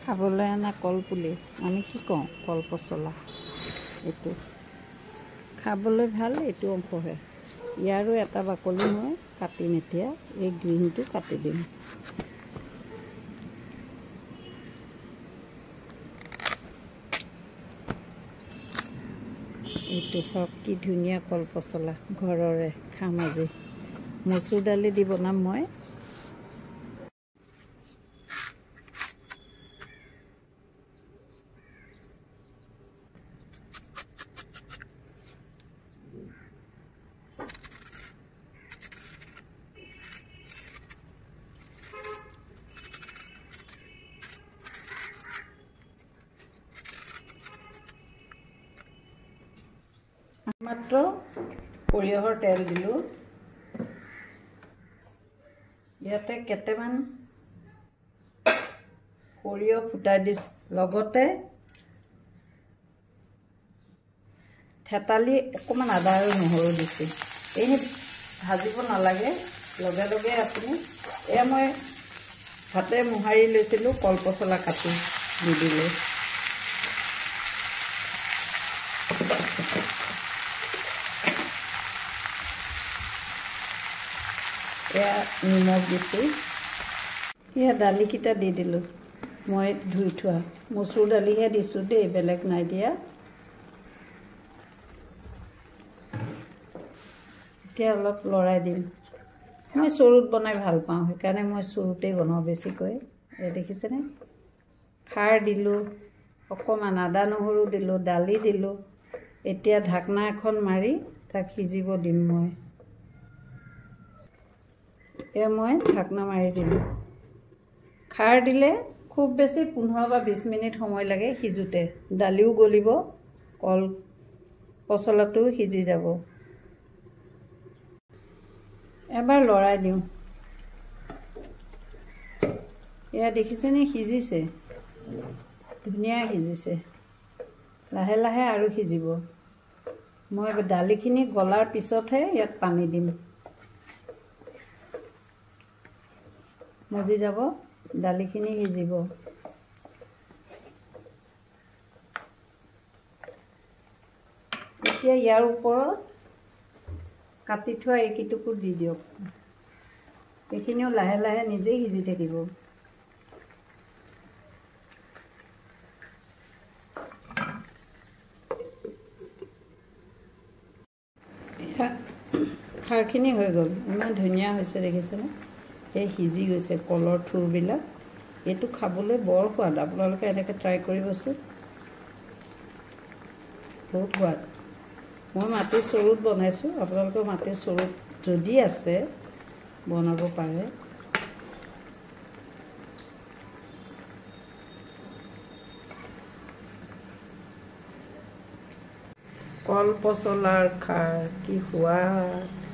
খাবলৈ অনা কলপুলি আমি কি কওঁ কল পচলা এইটো খাবলৈ ভাল এইটো অংশহে ইয়াৰো এটা বাকলি মই কাটিম এতিয়া এই গ্ৰীনটো কাটি দিম এইটো সব কি ধুনীয়া কল পচলা ঘৰৰে খাম আজি মচুৰ দালি দি বনাম মই মাত্ৰ সৰিয়হৰ তেল দিলোঁ ইয়াতে কেইটামান সৰিয়হ ফুটাই দিছোঁ লগতে থেতালি অকণমান আদা আৰু নহৰু দিছোঁ এই ভাজিব নালাগে লগে লগে আপুনি এয়া মই হাতে মোহাৰি লৈছিলোঁ কল পচলা কাটি দি দিলোঁ এয়া নিমখ দিছোঁ এয়া দালিকেইটা দি দিলোঁ মই ধুই থোৱা মচুৰ দালিহে দিছোঁ দেই বেলেগ নাই দিয়া এতিয়া অলপ লৰাই দিম মই চৰুত বনাই ভাল পাওঁ সেইকাৰণে মই চৰুতেই বনাওঁ বেছিকৈ এই দেখিছেনে খাৰ দিলোঁ অকণমান আদা নহৰু দিলোঁ দালি দিলোঁ এতিয়া ঢাকনা এখন মাৰি তাক সিজিব দিম মই এয়া মই ঢাকনা মাৰি দিলোঁ খাৰ দিলে খুব বেছি 15 বা 20 মিনিট সময় লাগে সিজোতে দালিও গলিব কল পচলাটো সিজি যাব এবাৰ লৰাই দিওঁ এয়া দেখিছেনে সিজিছে ধুনীয়া সিজিছে লাহে লাহে আৰু সিজিব মই দালিখিনি গলাৰ পিছতহে ইয়াত পানী দিম মজি যাব দালিখিনি সিজিব এতিয়া ইয়াৰ ওপৰত কাটি থোৱা এইকেইটুকুৰ দি দিয়ক এইখিনিও লাহে লাহে নিজেই সিজি থাকিব খাৰখিনি হৈ গ'ল ইমান ধুনীয়া হৈছে দেখিছেনে এই সিজি গৈছে কলৰ থুৰবিলাক এইটো খাবলৈ বৰ সোৱাদ আপোনালোকে এনেকৈ ট্ৰাই কৰিবচোন বহুত সোৱাদ মই মাটিৰ চৰুত বনাইছোঁ আপোনালোকৰ মাটিৰ চৰুত যদি আছে বনাব পাৰে কল পচলাৰ খাৰ কি সোৱাদ